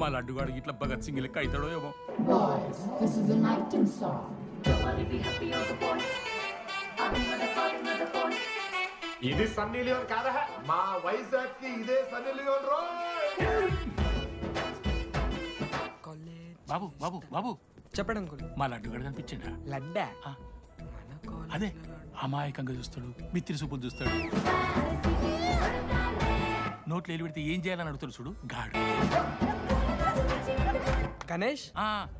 మా లడ్డుగాడికి ఇట్లా భగత్ సింగ్ లెక్క అవుతాడో ఏమో. Boys, this is a nighting song. ఇది సన్నీ లియోన్ కాదా? మా వైజాగ్ కి ఇదే సన్నీ లియోన్ రో. బాబు బాబు బాబు చెప్పండి అంకుల్. మా లడ్డుగాడు కనిపించిండా? లడ్డా అదే అమాయకంగా చూస్తాడు, మిత్రి చూపులు చూస్తాడు, నోట్లు ఏలు పెడితే ఏం చేయాలని అడుగుతాడు చూడు గాడు. గణేష్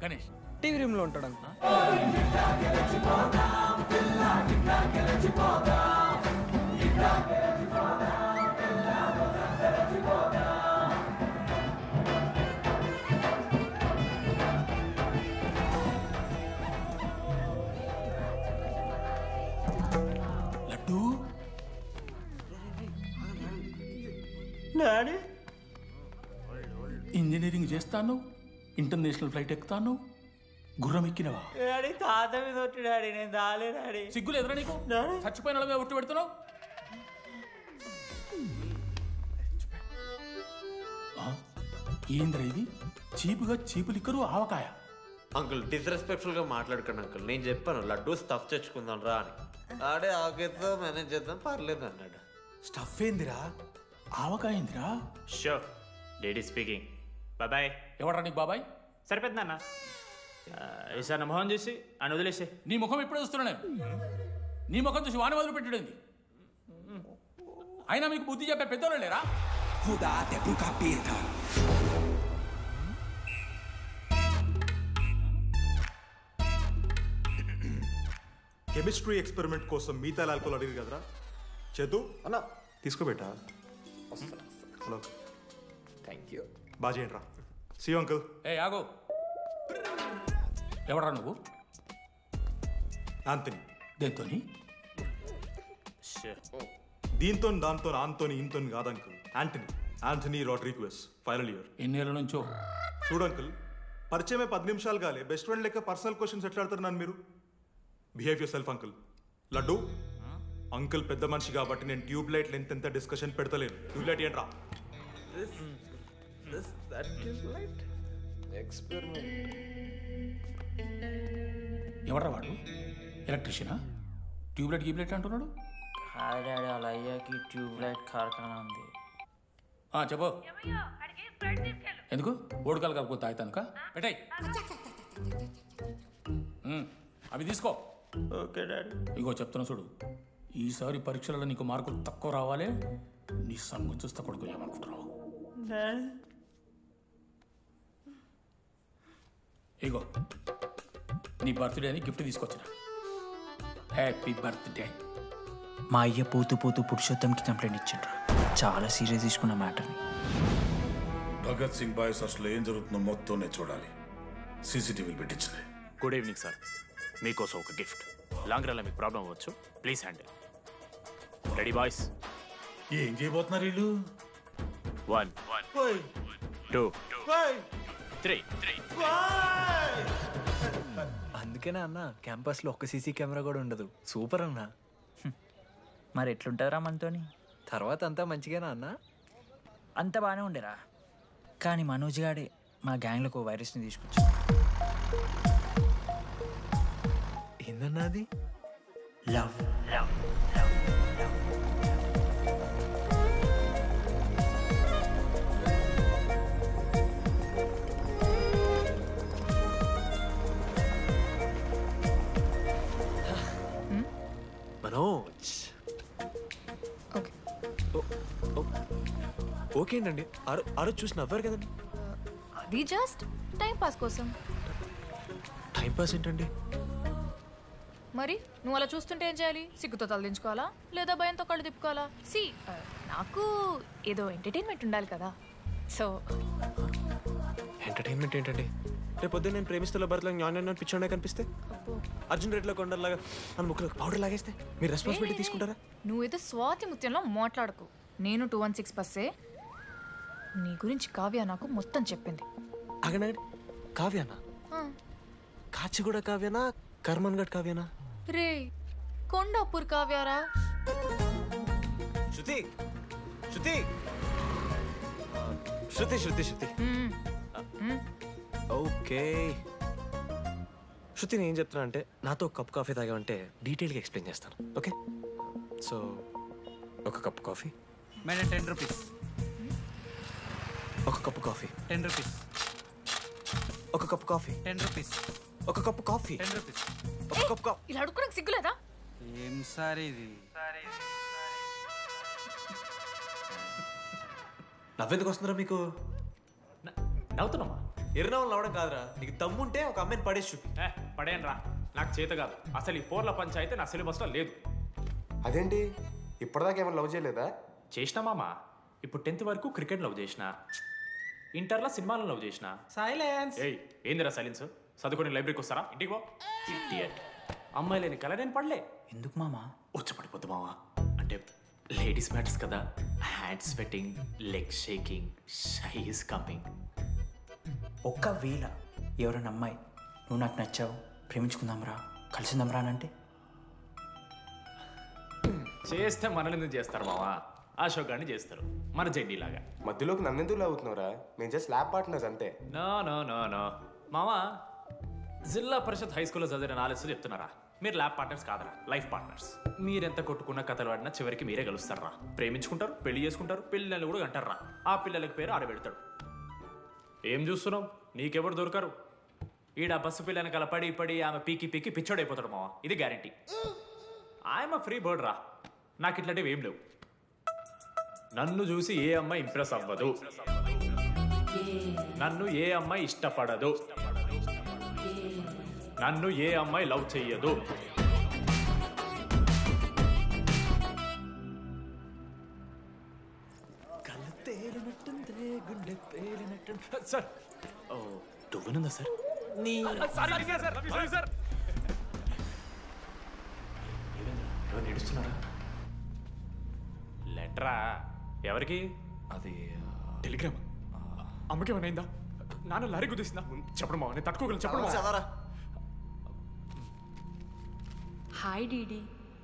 గణేష్ టీవీ రూమ్ లో ఉంటాడు అంకుల్. లడ్డు ఇంజనీరింగ్ చేస్తాను, ఇంటర్నేషనల్ ఫ్లైట్ ఎక్కుతాను, గుర్రం ఎక్కినవా? తాత మీద ఒట్టు డాడీ, నేను దాలే డాడీ. సిగ్గులు ఎదురా నీకు? చచ్చిపోయిన వాళ్ళ మీద ఒట్టు పెడుతున్నావు. ఏంద్రా ఇది? చీపుగా చీపులు ఇక్కరు ఆవకాయ. అంకుల్ డిస్రెస్పెక్ట్ఫుల్ గా మాట్లాడకండి అంకుల్. నేను చెప్పాను లడ్డూ స్టఫ్ తెచ్చుకుందాం రా అని. ఆడే ఆకేతో మేనేజ్ చేద్దాం పర్లేదు అన్నాడు. స్టఫ్ ఏందిరా? ఆవకాయ ఏందిరా? Sure daddy speaking. బాబాయ్. ఎవరా నీకు బాబాయ్? సరిపోతుంది అన్న. ఈసారి నా మొహం చూసి అని వదిలేసే. నీ ముఖం ఎప్పుడే చూస్తున్నా నేను. నీ ముఖం చూసి వాని వదిలి పెట్టడండి. అయినా మీకు బుద్ధి చెప్పే పెద్దోళ్ళు లేరా? కెమిస్ట్రీ ఎక్స్పెరిమెంట్ కోసం మిగతా ఆల్కహాల్ అడిగి కదరా చేతు అన్న తీసుకోబెట్టా. Hello thank you. బాగా చేయండి రా. See uncle. ఆగో, ఎవడరా నువ్వు? ఆంథనీ. దేంతోని? దీంతో దాంతో ఆంతోని ఇంతో కాదు uncle. Anthony Rodrigues, final year. ఎన్నేళ్ళ నుంచో? చూడు అంకుల్, పరిచయమే 10 నిమిషాలు కాలే బెస్ట్ ఫ్రెండ్ లెక్క పర్సనల్ క్వశ్చన్స్ ఎట్లా ఆడతారు నన్ను మీరు? Behave yourself uncle. Laddu uncle పెద్ద మనిషి కాబట్టి నేను ట్యూబ్ లైట్ లెంత్ ఎంత డిస్కషన్ పెడతలేను. ట్యూబ్ లైట్ ఏంట్రా? ఎవడరా వాడు? ఎలక్ట్రీషియనా? ట్యూబ్లైట్ గీబ్లైట్ అంటున్నాడు. డాడీ అలా అయ్యాకి ట్యూబ్ లైట్ కార్ఖానా ఉంది. చెప్పు. ఎందుకు ఓడికాలు కలుపుకొని తాగుతానుక? పెట్టాయి అవి తీసుకో. Okay daddy. ఇగో చెప్తున్నా చూడు, ఈసారి పరీక్షలలో నీకు మార్కులు తక్కువ రావాలి. నీ సంగం చూస్తా కొడుకు ఏమనుకుంటున్నావు? ఇగో నీ బర్త్డే అని గిఫ్ట్ తీసుకొచ్చిన. Happy birthday. మా అయ్య పోతూ పోతూ పురుషోత్తంకి కంప్లైంట్ ఇచ్చిండ్రు. చాలా సీరియస్ తీసుకున్న మ్యాటర్ని. భగత్ సింగ్ బాయ్స్ అసలు ఏం జరుగుతుందో మొత్తం నేను చూడాలి. సీసీటీవీలు పెట్టించలే. గుడ్ ఈవినింగ్ సార్, మీకోసం ఒక గిఫ్ట్. లాంగ్ రన్లో మీకు ప్రాబ్లం అవ్వచ్చు, ప్లీజ్ హ్యాండిల్. Ready boys? ఏం చేయబోతున్నారు వీళ్ళు? 1 2 3. అందుకేనా అన్న క్యాంపస్ లో ఒక్క సీసీ కెమెరా కూడా ఉండదు. సూపర్ అన్న. మరి ఎట్లుంటారా మనతోని? తర్వాత అంతా మంచిగానా అన్న? అంత బాగానే ఉండేరా, కానీ మనోజ్ గాడే మా గ్యాంగ్లోకి ఓ వైరస్ని తీసుకొచ్చి. ఏందన్నా అది? లవ్. మనోజ్ ఓకే అండి. ఆ రోజు చూసి నవ్వారు కదండి. అది జస్ట్ టైం పాస్ కోసం. టైం పాస్ ఏంటండి? మరి నువ్వు అలా చూస్తుంటే ఏం చేయాలి? సిగ్గుతో తలదించుకోవాలా లేదా భయంతో కళ్ళు తిప్పుకోవాలా? నాకు ఏదో ఎంటర్టైన్మెంట్ ఉండాలి కదా. సో ఎంటర్టైన్మెంట్ ఏంటండి? రేపు పొద్దున్న నేను ప్రేమిస్తున్న భర్తలో జ్ఞానం పిచ్చోనే కనిపిస్తే, అర్జున్ రెడ్డిలో కొండలాగా మన ముక్కలకు పౌడర్ లాగేస్తే మీరు రెస్పాన్సిబిలిటీ తీసుకుంటారా? నువ్వేదో స్వాతి ముత్యంలో మాట్లాడకు. నేను 216 బస్సే. నీ గురించి కావ్య నాకు మొత్తం చెప్పింది. అగనండి. కావ్యానా? కాచిగూడ కావ్యానా? కర్మన్ గడ్ కావ్యానా? రే కొండాపూర్ కావ్యారా? శృతి శృతి శృతి శృతి శృతి ఓకే శృతి నేను ఏం చెప్తున్నా అంటే నాతో కప్ కాఫీ తాగామంటే డీటెయిల్గా ఎక్స్ప్లెయిన్ చేస్తాను ఓకే సో ఒక కప్ కాఫీ మేడం 10 రూపీస్. ఒక కప్పు కాఫీ 10 రూపీస్. ఒక కప్పు కాఫీ 10 రూపీస్. ఒక కప్పు కాఫీ 10 రూపీస్. ఒక కప్పు కాఫీ. ఇలా అడుక్కోడానికి సిగ్గులేదా? ఏం సార్ ఇది? నవ్వెందుకు వస్తున్నారా మీకు? నవ్వుతున్నామా? ఎర్రనవ్వులు నవ్వడం కాదురా, నీకు దమ్ముంటే ఒక అమ్మాయిని పడేసి చూపి. పడేయను రా, నాకు చేత కాదు. అసలు ఈ పోర్ల పంచాయితీ నా సిలబస్లో లేదు. అదేంటి ఇప్పటిదాకా ఏమైనా లవ్ చేయలేదా? చేసినా మామా. ఇప్పుడు 10th వరకు క్రికెట్ లవ్ చేసిన, ఇంటర్లో సినిమాలను లవ్ చేసిన. సైలెన్స్. ఏయ్ ఏందిరా సైలెన్స్? చదువుకొని లైబ్రరీకి వస్తారా? ఇంటికి పో. ఇడియట్. అమ్మాయి లేని కల నేను పడలే. ఎందుకు మామా? వచ్చపడిపోద్దు మావా. అంటే లేడీస్ మ్యాటర్స్ కదా. Hand sweating, leg shaking, shy is coming. ఒక్కవేళ ఎవరైనా అమ్మాయి నువ్వు నాకు నచ్చావు, ప్రేమించుకుందాంరా, కలిసిందాంరా అని అంటే చేస్తే మనల్ని ఎందుకు చేస్తారు మావా? అశోక్ గారిని చేస్తారు, మన జెండీలాగా. మధ్యలోకి నన్నెందుకు అవుతున్నారా? మేము జస్ట్ ల్యాబ్ పార్ట్నర్స్ అంతే. నో నో నో నో మావా, జిల్లా పరిషత్ హై స్కూల్లో చదివిన నాలెడ్జ్ చెప్తున్నారా? మీరు ల్యాబ్ పార్ట్నర్స్ కాదరా, లైఫ్ పార్ట్నర్స్. మీరెంత కొట్టుకున్న కథలు పడినా చివరికి మీరే కలుస్తారా. ప్రేమించుకుంటారు, పెళ్లి చేసుకుంటారు, పిల్లలు కూడా అంటారా. ఆ పిల్లలకి పేరు ఆడబెడతాడు. ఏం చూస్తున్నావు? నీకెవరు దొరకరు. ఈడ బస్సు పిల్లని కల పడి పడి ఆమె పీకి పీకి పిచ్చోడైపోతాడు మావా. ఇది గ్యారంటీ. ఆయమ ఫ్రీ బర్డ్ రా. నాకు ఇట్లాంటివి ఏం లేవు. నన్ను చూసి ఏ అమ్మాయి ఇంప్రెస్ అవ్వదు, నన్ను ఏ అమ్మాయి ఇష్టపడదు, నన్ను ఏ అమ్మాయి లవ్ చెయ్యదు. సార్ దువ్వనుందా సార్? ఎవరు నడుస్తున్నారా? లెటరా? ఎవరికి? అది టెలిగ్రామ్. అమ్మకి ఏమైనా నాన్న లారీ కుదిస్తుందా? చెప్పడం బావ, నేను తట్టుకోగలను. చెప్పడం చదవరా. హాయ్ డీడీ,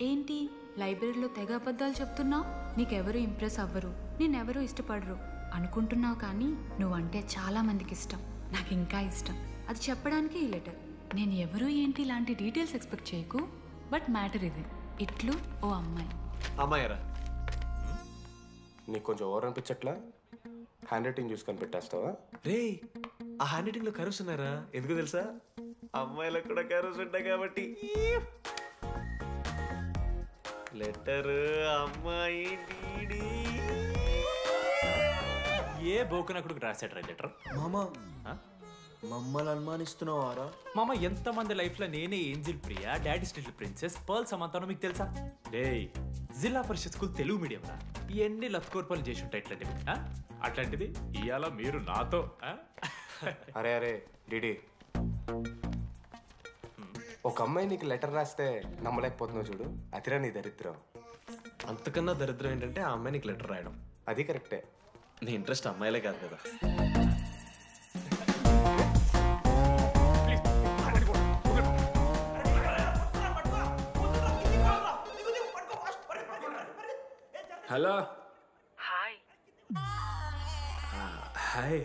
ఏంటి లైబ్రరీలో తెగ అబద్ధాలు చెప్తున్నావు? నీకెవరు ఇంప్రెస్ అవ్వరు, నేనెవరూ ఇష్టపడరు అనుకుంటున్నావు, కానీ నువ్వంటే చాలా మందికి ఇష్టం, నాకు ఇంకా ఇష్టం. అది చెప్పడానికి ఈ లెటర్. నేను ఎవరు ఏంటి ఇలాంటి డీటెయిల్స్ ఎక్స్పెక్ట్ చేయకు, బట్ మ్యాటర్ ఇది. ఇట్లు ఓ అమ్మాయి. అమ్మాయిరా? నీకు కొంచెం ఓవర్ అనిపించట్లా? హ్యాండ్ రైటింగ్ చూసి కనిపెట్టేస్తావా? రే ఆ హ్యాండ్ రైటింగ్ లో కర్వ్స్ ఉన్నారా? ఎందుకు తెలుసా? అమ్మాయిలకు కూడా కర్వ్స్ ఉంటాయి కాబట్టి. లెటర్ అమ్మాయి డీడీ. ఏ బోకనకుడికి రాశాడు లెటర్? మామా మమ్మల్ని అనుమానిస్తున్నావారా? మామ, ఎంతమంది లైఫ్ లో నేనే angel Priya, daddy still princess, pearl సమంతానో మీకు తెలుసా? డే జిల్లా పరిషత్ స్కూల్ తెలుగు మీడియం రా. ఎన్ని లత్కోర్పాలు చేసి ఉంటాయి ఇట్లాంటివి. అట్లాంటిది ఇవాళ మీరు నాతో. అరే అరే డిడి, ఒక అమ్మాయి నీకు లెటర్ రాస్తే నమ్మలేకపోతున్నావు చూడు, అతిరా నీ దరిద్రం. అంతకన్నా దరిద్రం ఏంటంటే ఆ అమ్మాయి నీకు లెటర్ రాయడం. అది కరెక్టే. నీ ఇంట్రెస్ట్ అమ్మాయిలే కాదు కదా. హలో. హాయ్. హాయ్.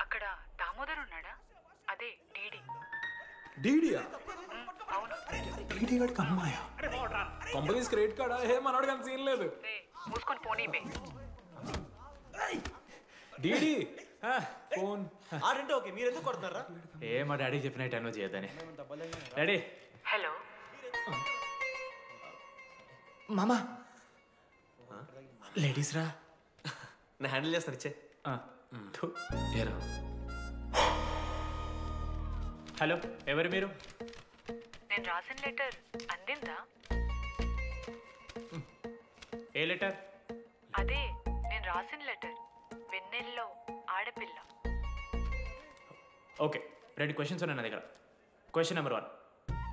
అక్కడ దామోదర్ ఉన్నాడా? అదే డీడీ. డీడీయా? అవును. డీడీ గడికి అమ్మాయా? Companies credit కార్డా? ఏ మనోడు కానీ సీన్ లేదు. మూసుకొని పోనీ బే. డీడీ ఫోన్ ఆడంటే ఓకే, మీరు ఎందుకు కొడుతున్నారా? ఏ మా డాడీ చెప్పిన టైంలో చేయొద్దని. డాడీ. హలో మామా, లేడీస్ రా. నేను హ్యాండిల్ చేస్తాను, ఇచ్చే. ఏరా. హలో, ఎవరు మీరు? నేను రాసిన లెటర్ అందిందా? ఏ లెటర్? అదే నేను రాసిన లెటర్, వెన్నెల్లో ఆడపిల్ల. ఓకే, 2 క్వశ్చన్స్ ఉన్నాయి నా దగ్గర. క్వశ్చన్ నెంబర్ 1,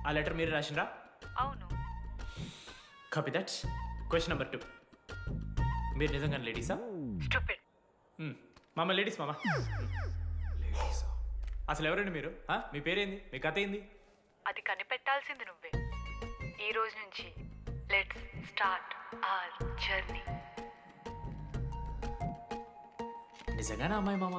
ఆ లెటర్ మీరు రాసిండ్రా? అవును. Copy that. క్వశ్చన్ నెంబర్ 2, మీరు నిజంగా లేడీసా? స్టూపిడ్. మామ లేడీస్ మామ. అసలు ఎవరండి మీరు? మీ పేరేంది? మీ కథ ఏంది? అది కనిపెట్టాల్సింది నువ్వే. ఈ రోజు నుంచి లెట్స్ స్టార్ట్ అవర్ జర్నీ. నిజంగానే అమ్మాయి మామ?